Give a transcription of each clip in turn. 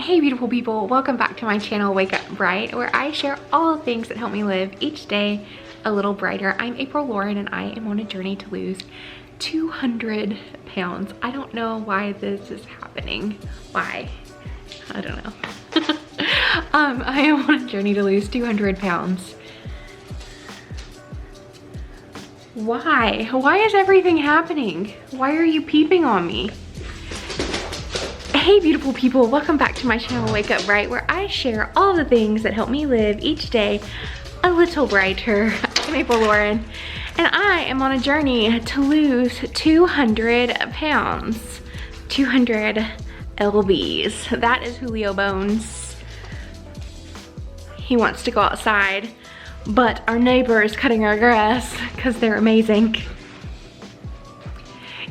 Hey beautiful people, welcome back to my channel Wake Up Bright, where I share all the things that help me live each day a little brighter. I'm April Lauren and I am on a journey to lose 200 pounds. I don't know why this is happening. Why? I don't know. I am on a journey to lose 200 pounds. Why? Why is everything happening? Why are you peeping on me? Hey beautiful people, welcome back to my channel Wake Up Bright, where I share all the things that help me live each day a little brighter. I'm April Lauren and I am on a journey to lose 200 pounds. 200 lbs. That is Julio Bones. He wants to go outside, but our neighbor is cutting our grass because they're amazing.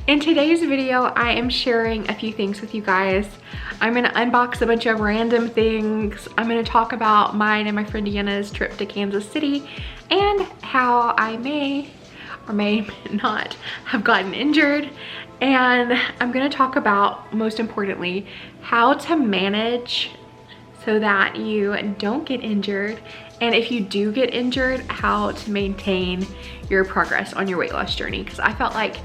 In today's video, I am sharing a few things with you guys. I'm gonna unbox a bunch of random things. I'm gonna talk about mine and my friend Jenna's trip to Kansas City and how I may or may not have gotten injured. And I'm gonna talk about, most importantly, how to manage so that you don't get injured. And if you do get injured, how to maintain your progress on your weight loss journey. Because I felt like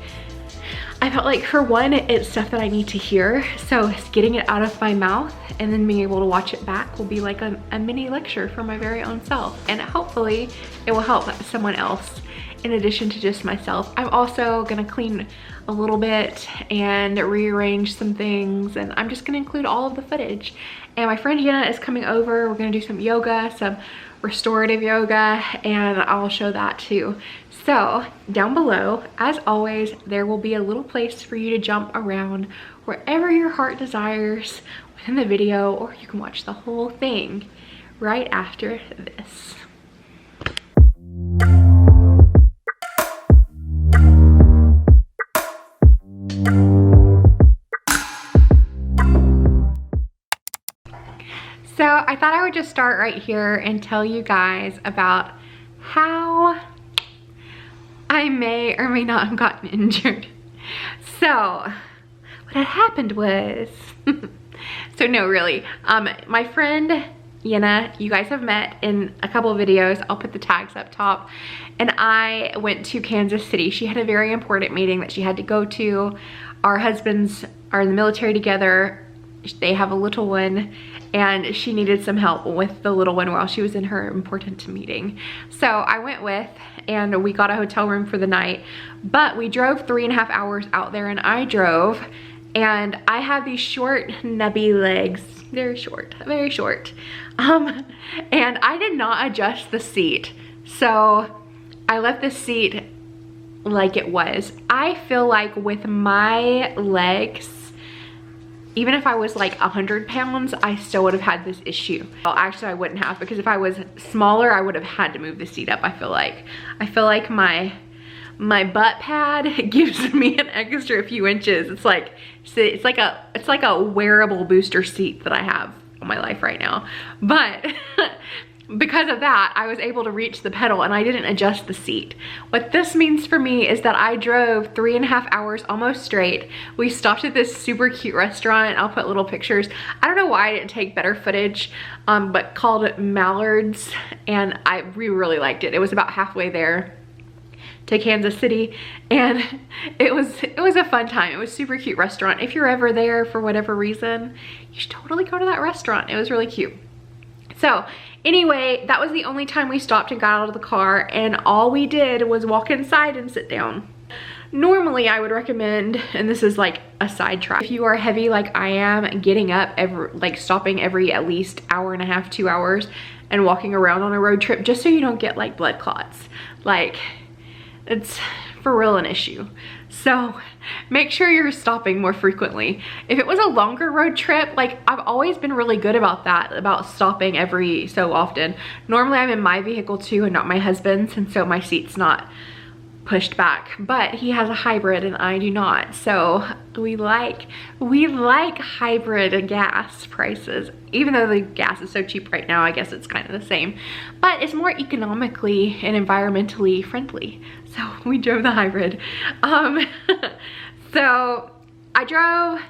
for one, it's stuff that I need to hear. So getting it out of my mouth and then being able to watch it back will be like a mini lecture for my very own self. And hopefully it will help someone else in addition to just myself. I'm also gonna clean a little bit and rearrange some things, and I'm just gonna include all of the footage. And my friend Jenna is coming over. We're gonna do some yoga, some restorative yoga, and I'll show that too. So down below, as always, there will be a little place for you to jump around wherever your heart desires within the video, or you can watch the whole thing right after this. So I thought I would just start right here and tell you guys about how I may or may not have gotten injured. So what had happened was, so no, really, my friend Jenna, you guys have met in a couple of videos. I'll put the tags up top. And I went to Kansas City. She had a very important meeting that she had to go to. Our husbands are in the military together. They have a little one, and she needed some help with the little one while she was in her important meeting. So I went with, and we got a hotel room for the night, but we drove 3.5 hours out there, and I drove, and I have these short, nubby legs, very short, very short. And I did not adjust the seat. So I left the seat like it was. I feel like with my legs, even if I was like 100 pounds, I still would have had this issue. Well, actually I wouldn't have, because if I was smaller, I would have had to move the seat up, I feel like. I feel like my butt pad gives me an extra few inches. It's like a wearable booster seat that I have on my life right now. But because of that, I was able to reach the pedal and I didn't adjust the seat. What this means for me is that I drove 3.5 hours almost straight. We stopped at this super cute restaurant. I'll put little pictures. I don't know why I didn't take better footage, but called Mallard's, and we really liked it. It was about halfway there to Kansas City, and it was a fun time. It was a super cute restaurant. If you're ever there for whatever reason, you should totally go to that restaurant. It was really cute. So anyway, that was the only time we stopped and got out of the car, and all we did was walk inside and sit down. Normally I would recommend, and this is like a sidetrack, if you are heavy like I am, getting up stopping every at least 1.5 hours, 2 hours and walking around on a road trip, just so you don't get like blood clots. Like, it's for real an issue. So make sure you're stopping more frequently. If it was a longer road trip, like I've always been really good about that, about stopping every so often. Normally I'm in my vehicle too and not my husband's, and so my seat's not pushed back, but he has a hybrid and I do not. So we like hybrid gas prices. Even though the gas is so cheap right now, I guess it's kind of the same, but it's more economically and environmentally friendly. So we drove the hybrid. So I drove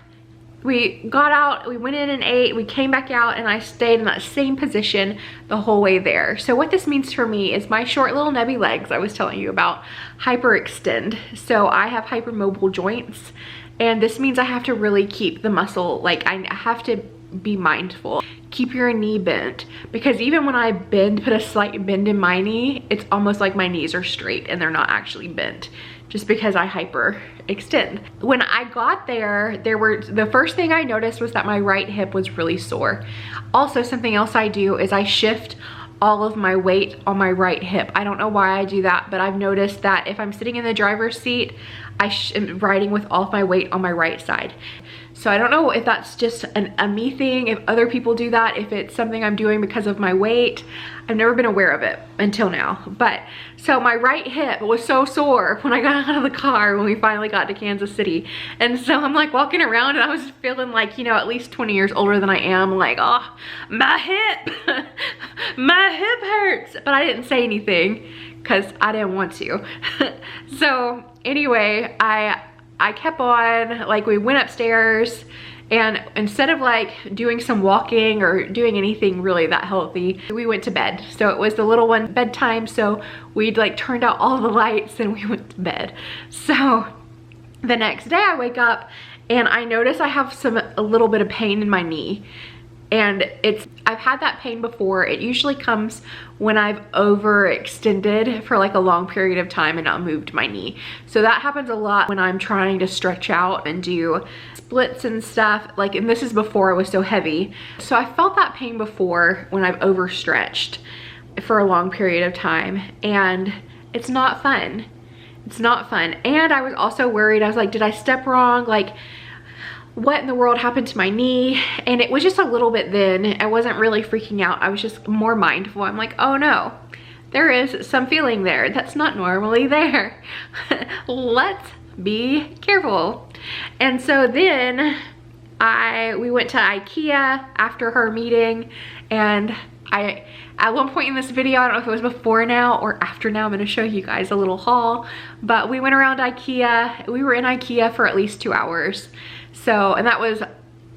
we got out, we went in and ate, we came back out, and I stayed in that same position the whole way there. So what this means for me is my short little nubby legs I was telling you about hyperextend. So I have hypermobile joints, and this means I have to really keep the muscle, like I have to be mindful. Keep your knee bent, because even when I bend, put a slight bend in my knee, it's almost like my knees are straight and they're not actually bent, just because I hyperextend. When I got there, the first thing I noticed was that my right hip was really sore. Also, something else I do is I shift all of my weight on my right hip. I don't know why I do that, but I've noticed that if I'm sitting in the driver's seat, I am riding with all of my weight on my right side. So I don't know if that's just a me thing, if other people do that, if it's something I'm doing because of my weight. I've never been aware of it until now. But so my right hip was so sore when I got out of the car when we finally got to Kansas City. And so I'm like walking around and I was feeling like, you know, at least 20 years older than I am, like, oh, my hip, my hip hurts. But I didn't say anything because I didn't want to. So anyway, I kept on, like we went upstairs, and instead of like doing some walking or doing anything really that healthy, we went to bed. So it was the little one bedtime, so we'd like turned out all the lights and we went to bed. So the next day I wake up and I notice I have a little bit of pain in my knee. And I've had that pain before. It usually comes when I've overextended for like a long period of time and not moved my knee. So that happens a lot when I'm trying to stretch out and do splits and stuff. Like, and this is before I was so heavy. So I felt that pain before when I've overstretched for a long period of time, and it's not fun. It's not fun. And I was also worried. I was like, did I step wrong? Like, what in the world happened to my knee? And it was just a little bit then. I wasn't really freaking out. I was just more mindful. I'm like, oh no, there is some feeling there that's not normally there. Let's be careful. And so then we went to Ikea after her meeting, and at one point in this video, I don't know if it was before now or after now, I'm gonna show you guys a little haul, but we went around Ikea. We were in Ikea for at least 2 hours. So, and that was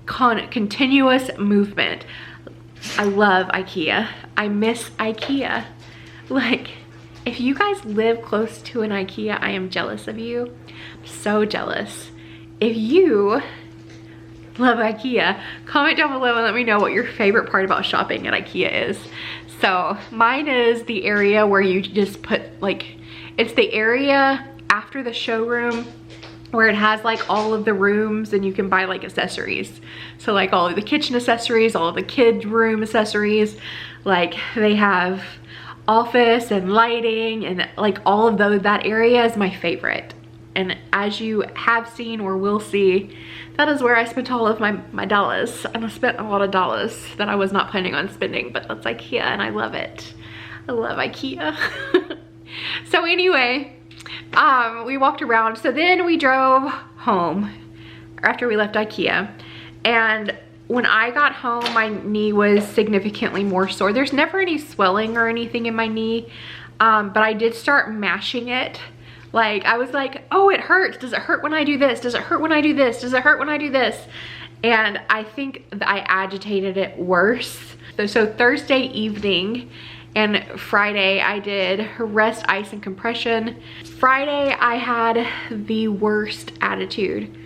continuous movement. I love Ikea. I miss Ikea. Like, if you guys live close to an Ikea, I am jealous of you. I'm so jealous. If you love Ikea, comment down below and let me know what your favorite part about shopping at Ikea is. So mine is the area where you just put, like, it's the area after the showroom where it has like all of the rooms and you can buy like accessories. So like all of the kitchen accessories, all of the kids room accessories, like they have office and lighting and like all of those. That area is my favorite. And as you have seen or will see, that is where I spent all of my dollars. And I spent a lot of dollars that I was not planning on spending, but that's Ikea and I love it. I love Ikea. So anyway, we walked around. So then we drove home after we left Ikea. And when I got home, my knee was significantly more sore. There's never any swelling or anything in my knee, but I did start mashing it. Like, I was like, oh, it hurts. Does it hurt when I do this? Does it hurt when I do this? Does it hurt when I do this? And I think that I agitated it worse. So Thursday evening and Friday I did rest, ice, and compression. Friday I had the worst attitude.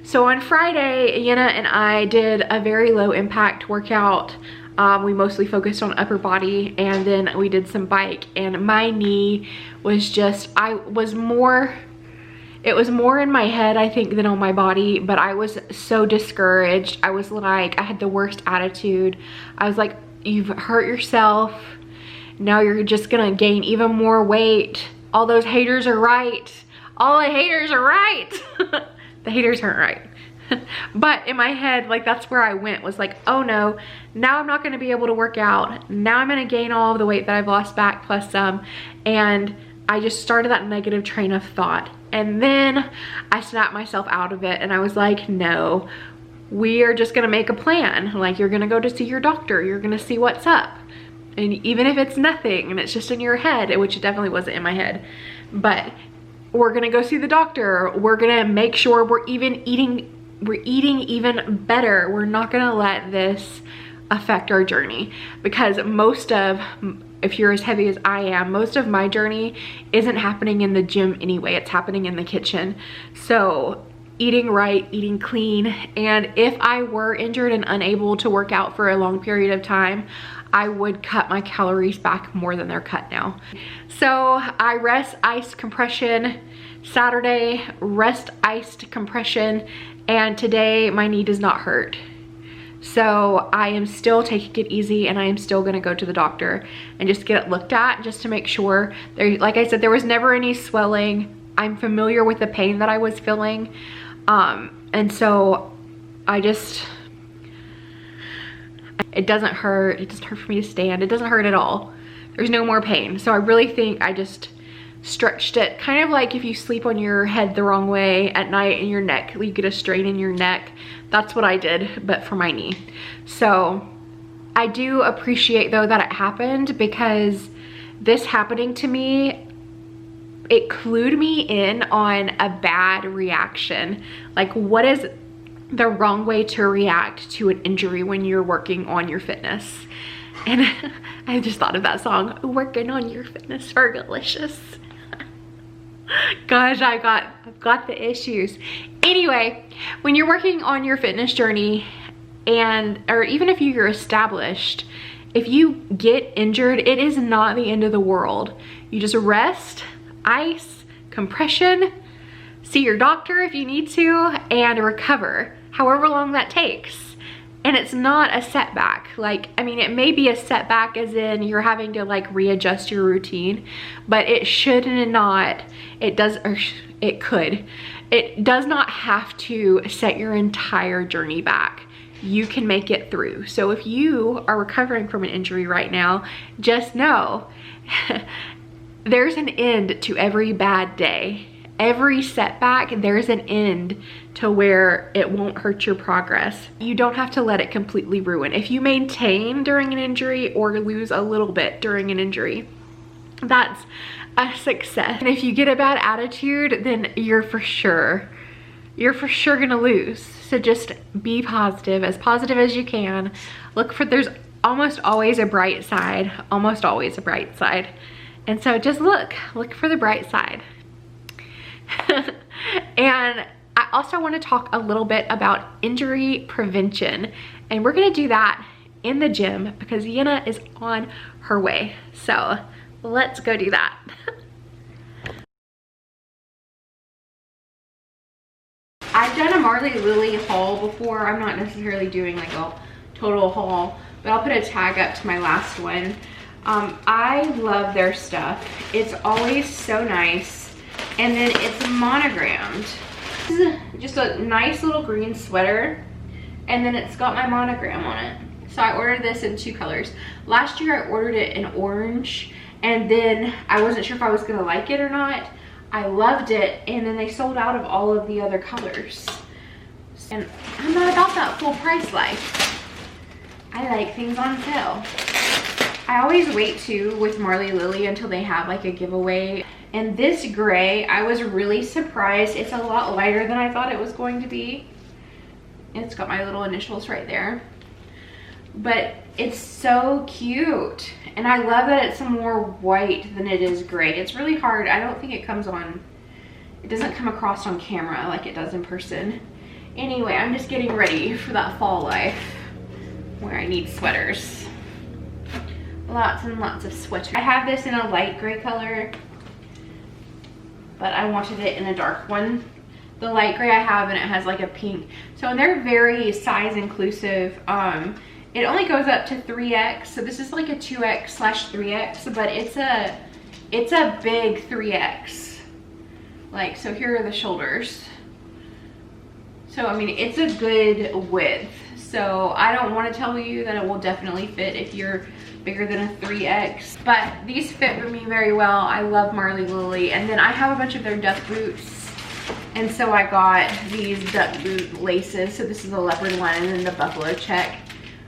So on Friday, Jenna and I did a very low impact workout. We mostly focused on upper body, and then we did some bike, and my knee was just, it was more in my head, I think, than on my body, but I was so discouraged. I was like, I had the worst attitude. I was like, you've hurt yourself. Now you're just gonna gain even more weight. All those haters are right. All the haters are right. The haters aren't right. But in my head, like, that's where I went, was like, oh no, now I'm not gonna be able to work out. Now I'm gonna gain all of the weight that I've lost back plus some. And I just started that negative train of thought. And then I snapped myself out of it and I was like, no, we are just gonna make a plan. Like, you're gonna go to see your doctor. You're gonna see what's up. And even if it's nothing and it's just in your head, which it definitely wasn't in my head, but we're gonna go see the doctor. We're gonna make sure we're even eating we're eating even better. We're not gonna let this affect our journey, because if you're as heavy as I am, most of my journey isn't happening in the gym anyway, it's happening in the kitchen. So eating right, eating clean, and if I were injured and unable to work out for a long period of time, I would cut my calories back more than they're cut now. So I rest iced compression Saturday, rest iced compression, and today my knee does not hurt. So I am still taking it easy, and I am still gonna go to the doctor and just get it looked at, just to make sure. Like I said, there was never any swelling. I'm familiar with the pain that I was feeling. And so it doesn't hurt. It doesn't hurt for me to stand. It doesn't hurt at all. There's no more pain. So I really think I just stretched it, kind of like if you sleep on your head the wrong way at night and your neck, you get a strain in your neck. That's what I did, but for my knee. So I do appreciate though that it happened, because this happening to me, it clued me in on a bad reaction. Like, what is the wrong way to react to an injury when you're working on your fitness? And I just thought of that song, "Working on Your Fitness for Delicious." Gosh, I've got the issues. Anyway, when you're working on your fitness journey, or even if you're established, if you get injured, it is not the end of the world. You just rest, ice, compression, see your doctor if you need to, and recover, however long that takes. And it's not a setback. Like, I mean, it may be a setback as in you're having to like readjust your routine, but it should not, it does not have to set your entire journey back. You can make it through. So if you are recovering from an injury right now, just know there's an end to every bad day. Every setback, there's an end to where it won't hurt your progress. You don't have to let it completely ruin. If you maintain during an injury or lose a little bit during an injury, that's a success. And if you get a bad attitude, then you're for sure gonna lose. So just be positive as you can. There's almost always a bright side, And so just look for the bright side. And I also want to talk a little bit about injury prevention, and we're going to do that in the gym because Jenna is on her way. So let's go do that. I've done a Marley Lilly haul before. I'm not necessarily doing like a total haul, but I'll put a tag up to my last one. I love their stuff. It's always so nice. And then it's monogrammed. This is just a nice little green sweater, and then it's got my monogram on it. So I ordered this in 2 colors. Last year I ordered it in orange, and then I wasn't sure if I was gonna like it or not. I loved it, and then they sold out of all of the other colors. And I'm not about that full price life. I like things on sale. I always wait too with Marley Lilly until they have like a giveaway. And this gray, I was really surprised. It's a lot lighter than I thought it was going to be. It's got my little initials right there. But it's so cute. And I love that it's more white than it is gray. It's really hard. I don't think it doesn't come across on camera like it does in person. Anyway, I'm just getting ready for that fall life where I need sweaters. Lots and lots of sweaters. I have this in a light gray color, but I wanted it in a dark one. The light gray I have, and it has like a pink. So they're very size inclusive. It only goes up to 3X. So this is like a 2X/3X, but it's a big 3X. Like, so here are the shoulders. So, I mean, it's a good width. So I don't want to tell you that it will definitely fit if you're bigger than a 3X, but these fit for me very well. I love Marley Lilly. And then I have a bunch of their duck boots, and so I got these duck boot laces. So this is the leopard one, and then the buffalo check,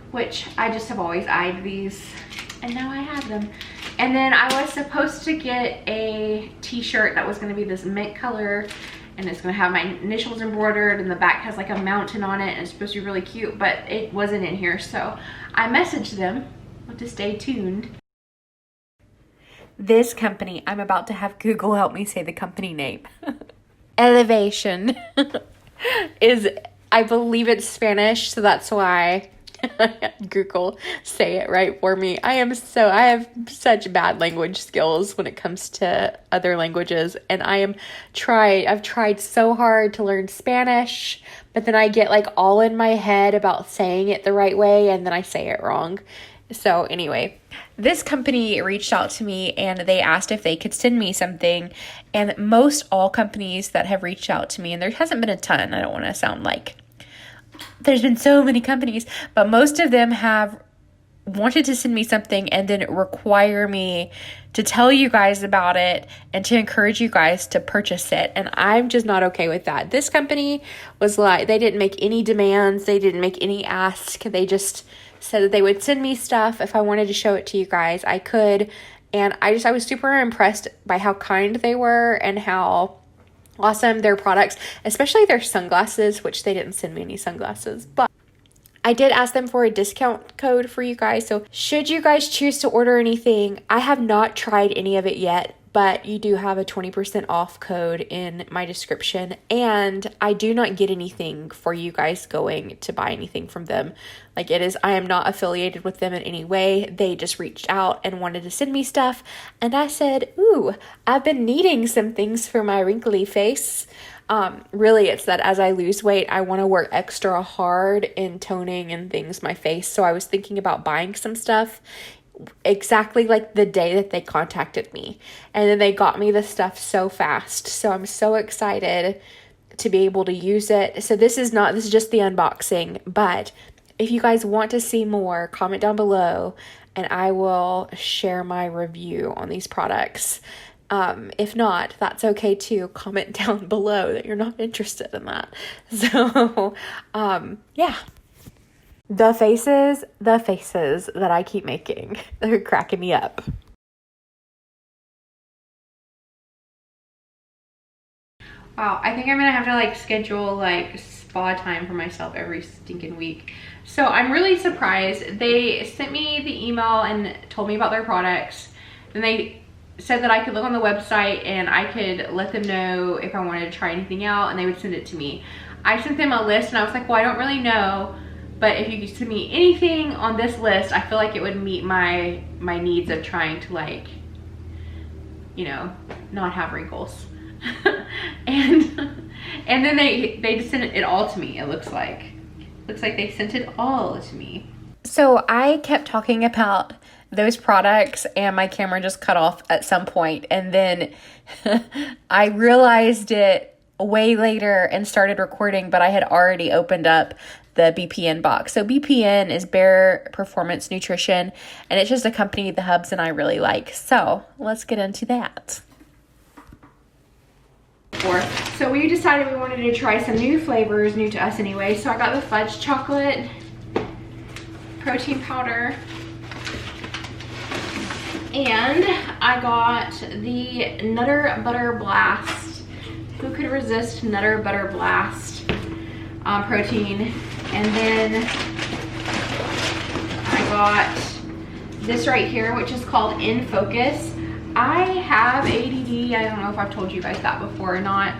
which I just have always eyed these, and now I have them. And then I was supposed to get a t-shirt that was going to be this mint color, and it's gonna have my initials embroidered, and the back has like a mountain on it, and it's supposed to be really cute, but it wasn't in here. So I messaged them to stay tuned. This company, I'm about to have Google help me say the company name. Elevatione is, I believe it's Spanish, so that's why Google say it right for me. I have such bad language skills when it comes to other languages, and I've tried so hard to learn Spanish, but then I get like all in my head about saying it the right way, and then I say it wrong. So anyway, this company reached out to me and they asked if they could send me something. And most all companies that have reached out to me, and there hasn't been a ton, I don't want to sound like there's been so many companies, but most of them have wanted to send me something and then require me to tell you guys about it and to encourage you guys to purchase it. And I'm just not okay with that. This company was like, they didn't make any demands. They didn't make any ask. They just said that they would send me stuff. If I wanted to show it to you guys, I could. And I was super impressed by how kind they were and how awesome their products, especially their sunglasses, which they didn't send me any sunglasses, but I did ask them for a discount code for you guys. So should you guys choose to order anything, I have not tried any of it yet, but you do have a 20% off code in my description. And I do not get anything for you guys going to buy anything from them. Like I am not affiliated with them in any way. They just reached out and wanted to send me stuff. And I said, ooh, I've been needing some things for my wrinkly face. Really, it's that as I lose weight, I want to work extra hard in toning and things my face. So I was thinking about buying some stuff exactly like the day that they contacted me. And then they got me the stuff so fast. So I'm so excited to be able to use it. So this is just the unboxing, but if you guys want to see more, comment down below and I will share my review on these products. If not, that's okay too. Comment down below that you're not interested in that. So, yeah. The faces that I keep making, they're cracking me up. Wow, I think I'm gonna have to like schedule like spa time for myself every stinking week. So I'm really surprised. They sent me the email and told me about their products. Then they said that I could look on the website and I could let them know if I wanted to try anything out and they would send it to me. I sent them a list and I was like, well, I don't really know, but if you could send me anything on this list, I feel like it would meet my needs of trying to like, you know, not have wrinkles. and then they sent it all to me. It looks like they sent it all to me. So I kept talking about those products and my camera just cut off at some point, and then I realized it way later and started recording, but I had already opened up the BPN box. So BPN is Bare Performance Nutrition, and it's just a company the hubs and I really like. So let's get into that. So we decided we wanted to try some new flavors, new to us anyway. So I got the fudge chocolate, protein powder, and I got the Nutter Butter Blast. Who could resist Nutter Butter Blast protein? And then I got this right here, which is called In Focus. I have ADD. I don't know if I've told you guys that before or not.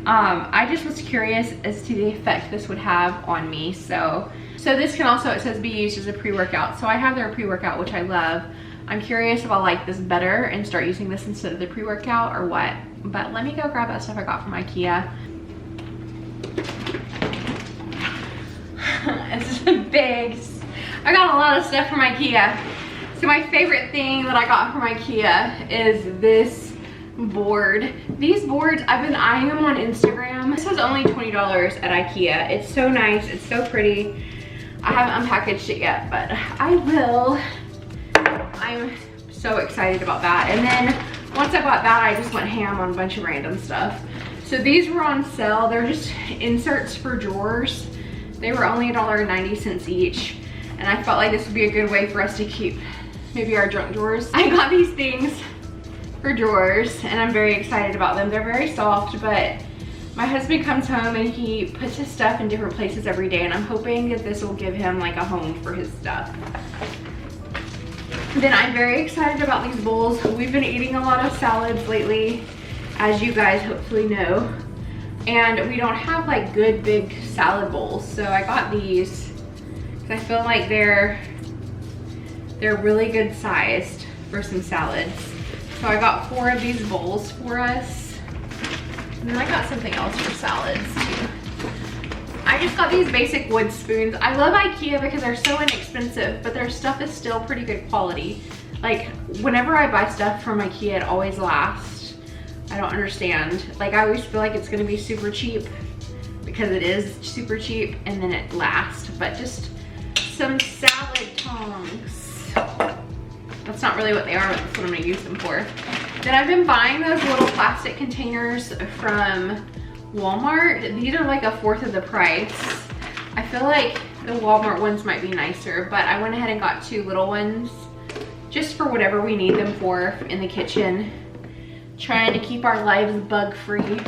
I just was curious as to the effect this would have on me. So this can also, it says, be used as a pre-workout. So I have their pre-workout, which I love. I'm curious if I'll like this better and start using this instead of the pre-workout or what. But let me go grab that stuff I got from Ikea. It's big. I got a lot of stuff from Ikea. So my favorite thing that I got from Ikea is this board. These boards, I've been eyeing them on Instagram. This was only $20 at Ikea. It's so nice, it's so pretty. I haven't unpackaged it yet, but I will. I'm so excited about that. And then once I got that, I just went ham on a bunch of random stuff. So these were on sale. They're just inserts for drawers. They were only $1.90 each. And I felt like this would be a good way for us to keep maybe our junk drawers. I got these things for drawers and I'm very excited about them. They're very soft, but My husband comes home and he puts his stuff in different places every day, and I'm hoping that this will give him like a home for his stuff. Then I'm very excited about these bowls. We've been eating a lot of salads lately, as you guys hopefully know. And we don't have like good big salad bowls. So I got these because I feel like they're really good sized for some salads. So I got 4 of these bowls for us. And then I got something else for salads too. I just got these basic wood spoons. I love Ikea because they're so inexpensive, but their stuff is still pretty good quality. Like, whenever I buy stuff from Ikea, it always lasts. I don't understand. Like, I always feel like it's gonna be super cheap because it is super cheap, and then it lasts. But just some salad tongs. That's not really what they are, but that's what I'm gonna use them for. Then I've been buying those little plastic containers from Walmart. These are like 1/4 of the price. I feel like the Walmart ones might be nicer, but I went ahead and got 2 little ones just for whatever we need them for in the kitchen. Trying to keep our lives bug-free.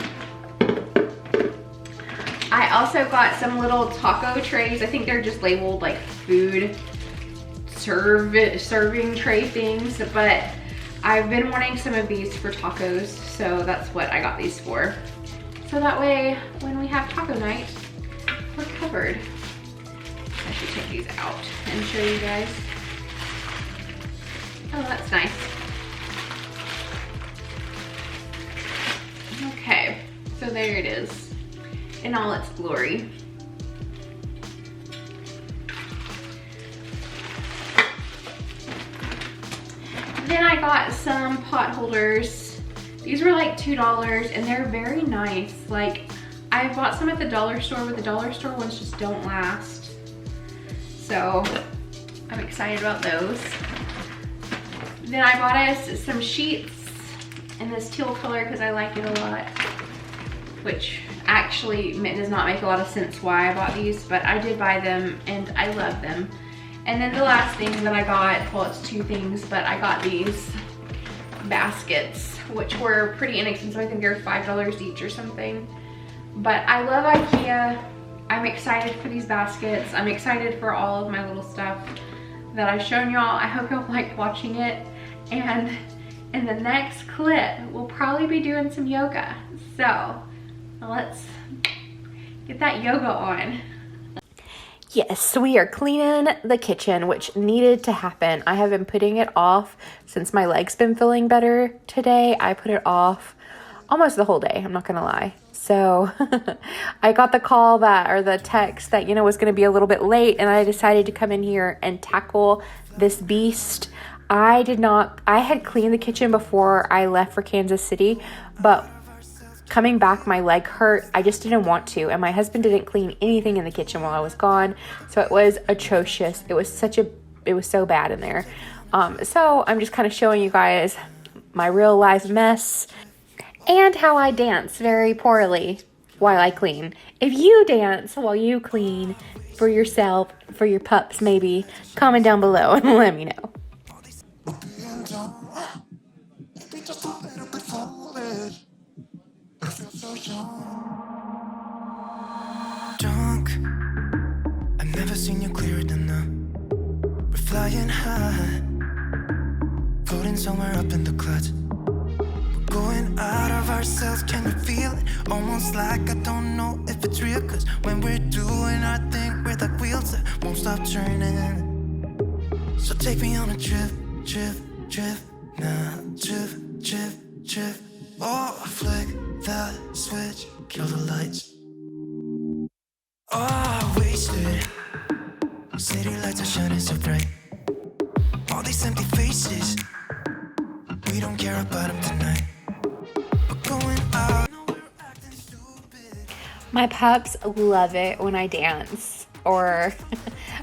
I also got some little taco trays. I think they're just labeled like food serving tray things, but I've been wanting some of these for tacos, so that's what I got these for. So that way, when we have taco night, we're covered. I should take these out and show you guys. Oh, that's nice. Okay, so there it is in all its glory. Then I got some pot holders. These were like $2 and they're very nice. Like, I bought some at the dollar store, but the dollar store ones just don't last. So I'm excited about those. Then I bought us some sheets in this teal color because I like it a lot, which actually does not make a lot of sense why I bought these, but I did buy them and I love them. And then the last thing that I got, well, it's 2 things, but I got these baskets, which were pretty inexpensive. I think they're $5 each or something. But I love Ikea. I'm excited for these baskets. I'm excited for all of my little stuff that I've shown y'all. I hope y'all like watching it. And in the next clip, we'll probably be doing some yoga. So let's get that yoga on. Yes, so we are cleaning the kitchen, which needed to happen. I have been putting it off since my leg's been feeling better today. I put it off almost the whole day, I'm not gonna lie. So I got the call or the text that, was gonna be a little bit late, and I decided to come in here and tackle this beast. I had cleaned the kitchen before I left for Kansas City, but coming back, my leg hurt. I just didn't want to, and my husband didn't clean anything in the kitchen while I was gone, so it was atrocious. It was so bad in there. So I'm just kind of showing you guys my real life mess and how I dance very poorly while I clean. If you dance while you clean for yourself, for your pups maybe, comment down below and let me know. Drunk, I've never seen you clearer than now. We're flying high, floating somewhere up in the clouds. We're going out of ourselves, can you feel it? Almost like I don't know if it's real, cause when we're doing our thing, we're like wheels that won't stop turning. So take me on a trip, now, trip. Oh, flick the switch, kill the lights. Oh, wasted. City lights are shining so bright. All these empty faces, we don't care about them tonight. We're going out. My pups love it when I dance, or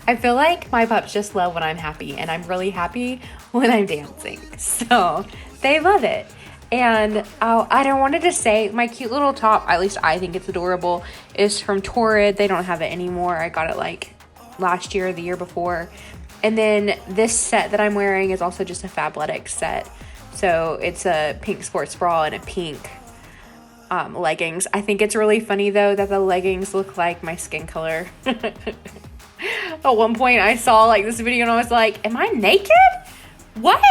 I feel like my pups just love when I'm happy, and I'm really happy when I'm dancing. So they love it. And I don't wanted to say my cute little top, at least I think it's adorable, is from Torrid. They don't have it anymore. I got it like last year or the year before. And then this set that I'm wearing is also just a Fabletics set. So it's a pink sports bra and a pink leggings. I think it's really funny though that the leggings look like my skin color. At one point I saw like this video and I was like, am I naked? What?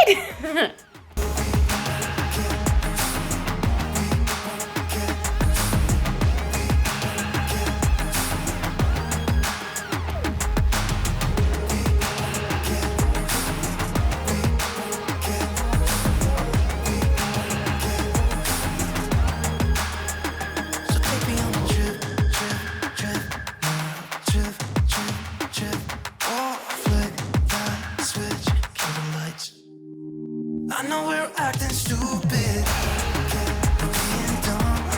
I know we're acting stupid, we're being dumb.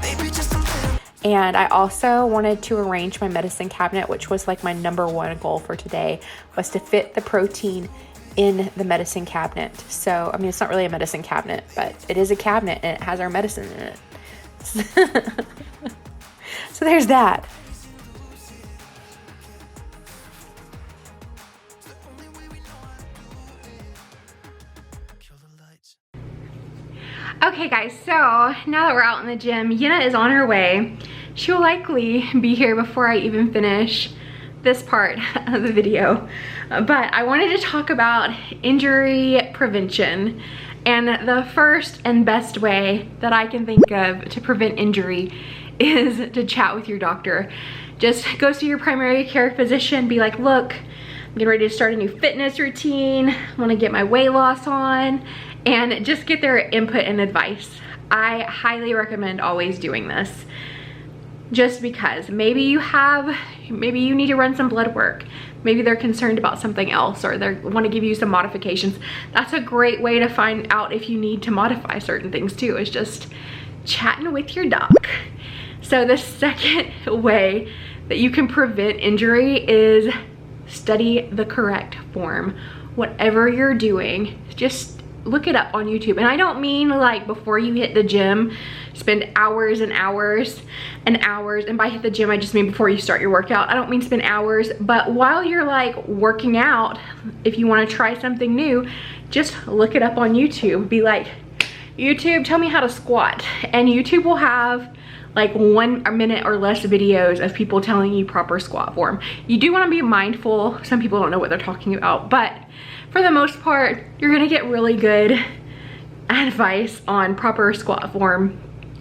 Maybe just a little. And I also wanted to arrange my medicine cabinet, which was like my #1 goal for today, was to fit the protein in the medicine cabinet. So, I mean, it's not really a medicine cabinet, but it is a cabinet and it has our medicine in it. So there's that. Okay guys, so now that we're out in the gym, Jenna is on her way. She will likely be here before I even finish this part of the video. But I wanted to talk about injury prevention. And the first and best way that I can think of to prevent injury is to chat with your doctor. Just go see your primary care physician, be like, look, I'm getting ready to start a new fitness routine. I wanna get my weight loss on, and just get their input and advice. I highly recommend always doing this. Just because maybe you need to run some blood work. Maybe they're concerned about something else, or they want to give you some modifications. That's a great way to find out if you need to modify certain things too, is just chatting with your doc. So the second way that you can prevent injury is study the correct form. Whatever you're doing, just look it up on YouTube. And I don't mean like before you hit the gym, spend hours and hours and hours. And by hit the gym, I just mean before you start your workout. I don't mean spend hours, but while you're like working out, if you want to try something new, just look it up on YouTube. Be like, YouTube, tell me how to squat. And YouTube will have like 1 minute or less videos of people telling you proper squat form. You do want to be mindful. Some people don't know what they're talking about, but for the most part, you're gonna get really good advice on proper squat form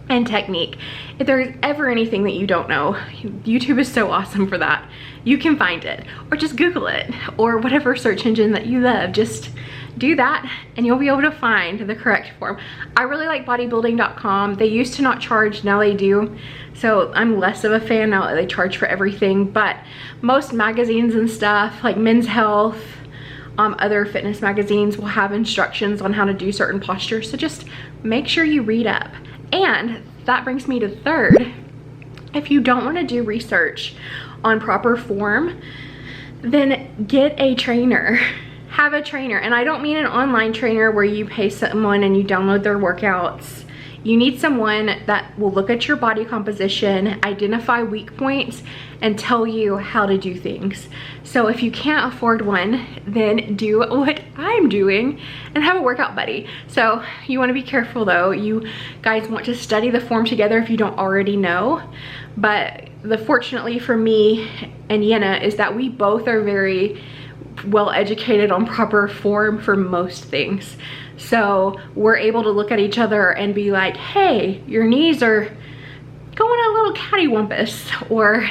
and technique. If there's ever anything that you don't know, YouTube is so awesome for that. You can find it, or just Google it, or whatever search engine that you love. Just do that and you'll be able to find the correct form. I really like bodybuilding.com. They used to not charge, now they do. So I'm less of a fan now that they charge for everything, but most magazines and stuff like Men's Health, other fitness magazines will have instructions on how to do certain postures. So just make sure you read up. And that brings me to third. If you don't want to do research on proper form, then get a trainer. Have a trainer. And I don't mean an online trainer where you pay someone and you download their workouts. You need someone that will look at your body composition, identify weak points, and tell you how to do things. So if you can't afford one, then do what I'm doing and have a workout buddy. So you want to be careful though. You guys want to study the form together if you don't already know. But fortunately for me and Jenna is that we both are very well educated on proper form for most things. So we're able to look at each other and be like, hey, your knees are going a little cattywampus, or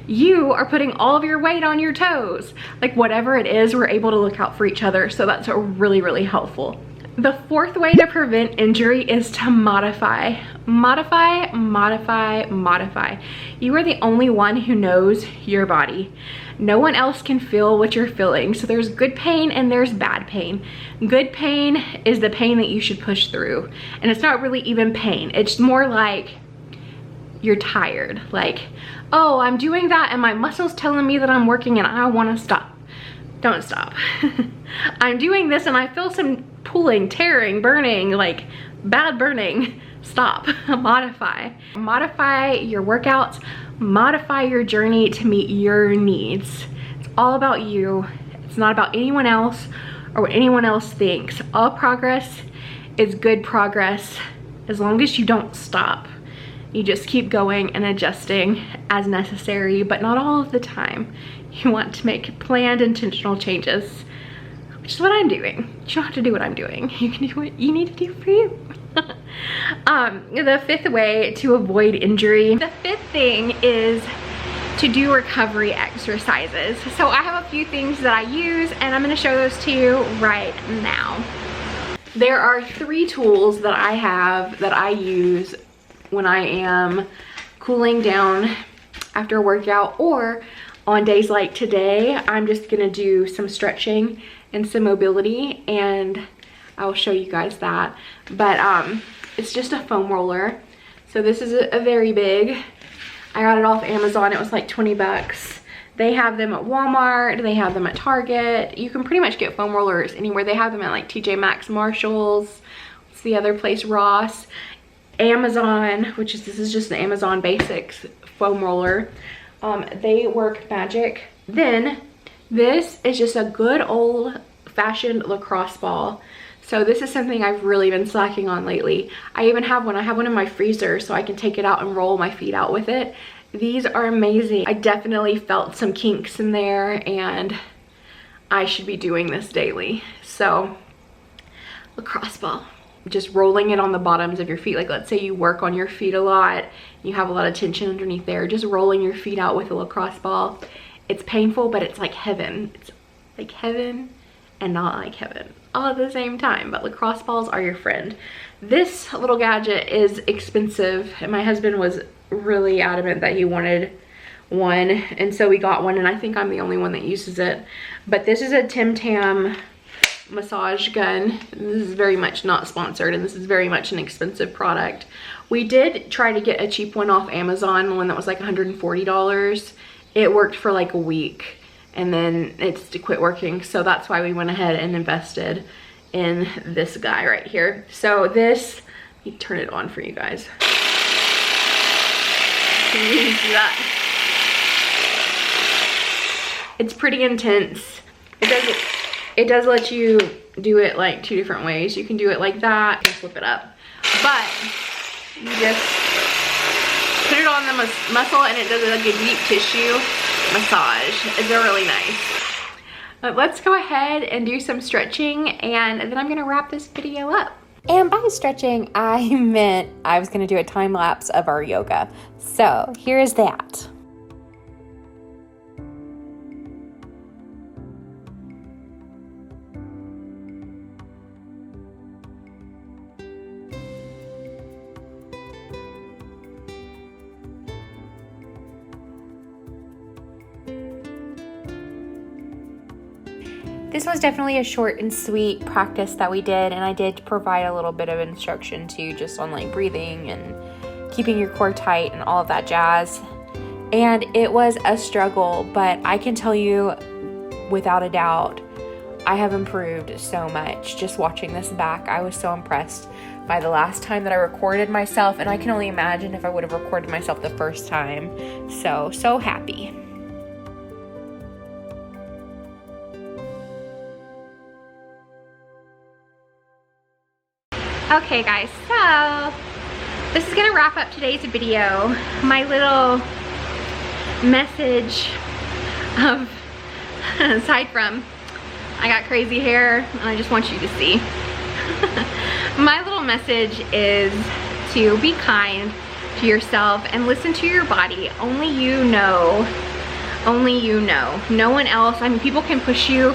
you are putting all of your weight on your toes. Like whatever it is, we're able to look out for each other. So that's really, really helpful. The fourth way to prevent injury is to modify. Modify, modify, modify. You are the only one who knows your body. No one else can feel what you're feeling. So there's good pain and there's bad pain. Good pain is the pain that you should push through. And it's not really even pain. It's more like you're tired. Like, oh, I'm doing that and my muscle's telling me that I'm working and I want to stop. Don't stop. I'm doing this and I feel some pulling, tearing, burning, like bad burning. Stop. Modify. Modify your workouts. Modify your journey to meet your needs. It's all about you. It's not about anyone else or what anyone else thinks. All progress is good progress as long as you don't stop. You just keep going and adjusting as necessary, but not all of the time. You want to make planned, intentional changes, which is what I'm doing. You don't have to do what I'm doing. You can do what you need to do for you. The fifth way to avoid injury. The fifth thing is to do recovery exercises. So I have a few things that I use, and I'm gonna show those to you right now. There are 3 tools that I have that I use when I am cooling down after a workout, or on days like today, I'm just gonna do some stretching and some mobility, and I'll show you guys that. But it's just a foam roller. So this is a very big. I got it off Amazon. It was like 20 bucks. They have them at Walmart. They have them at Target. You can pretty much get foam rollers anywhere. They have them at like TJ Maxx, Marshalls. What's the other place? Ross. Amazon, this is just the Amazon Basics foam roller. They work magic. Then this is just a good old-fashioned lacrosse ball. So this is something I've really been slacking on lately. I even have one. I have one in my freezer so I can take it out and roll my feet out with it. These are amazing. I definitely felt some kinks in there, and I should be doing this daily. So lacrosse ball, just rolling it on the bottoms of your feet. Like, let's say you work on your feet a lot, you have a lot of tension underneath there, just rolling your feet out with a lacrosse ball. It's painful, but it's like heaven. It's like heaven and not like heaven all at the same time. But lacrosse balls are your friend. This little gadget is expensive, and my husband was really adamant that he wanted one, and so we got one, and I think I'm the only one that uses it. But this is a Tim Tam massage gun. This is very much not sponsored, and this is very much an expensive product. We did try to get a cheap one off Amazon, one that was like $140. It worked for like a week, and then it's quit working. So that's why we went ahead and invested in this guy right here. So this, let me turn it on for you guys. Can you see that? It's pretty intense. It does let you do it like 2 different ways. You can do it like that and flip it up, but you just put it on the muscle, and it does like a deep tissue massage. It's really nice. But let's go ahead and do some stretching, and then I'm gonna wrap this video up. And by stretching, I meant I was gonna do a time lapse of our yoga. So here's that. This was definitely a short and sweet practice that we did, and I did provide a little bit of instruction too, just on like breathing and keeping your core tight and all of that jazz. And it was a struggle, but I can tell you without a doubt, I have improved so much just watching this back. I was so impressed by the last time that I recorded myself, and I can only imagine if I would have recorded myself the first time. So happy. Okay guys, so this is gonna wrap up today's video. My little message of, aside from I got crazy hair and I just want you to see. My little message is to be kind to yourself and listen to your body. Only you know. Only you know. No one else. I mean, people can push you,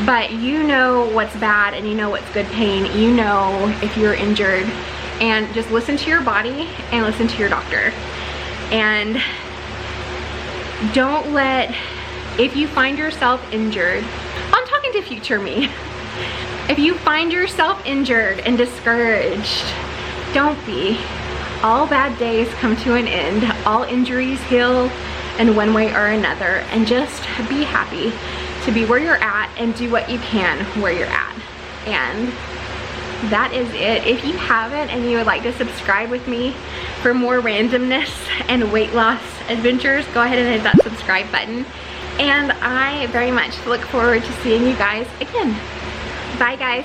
but you know what's bad and you know what's good pain. You know if you're injured, and just listen to your body and listen to your doctor. And don't let, if you find yourself injured, I'm talking to future me. If you find yourself injured and discouraged, don't be. All bad days come to an end. All injuries heal in one way or another, and just be happy to be where you're at and do what you can where you're at. And that is it. If you haven't and you would like to subscribe with me for more randomness and weight loss adventures, go ahead and hit that subscribe button. And I very much look forward to seeing you guys again. Bye guys.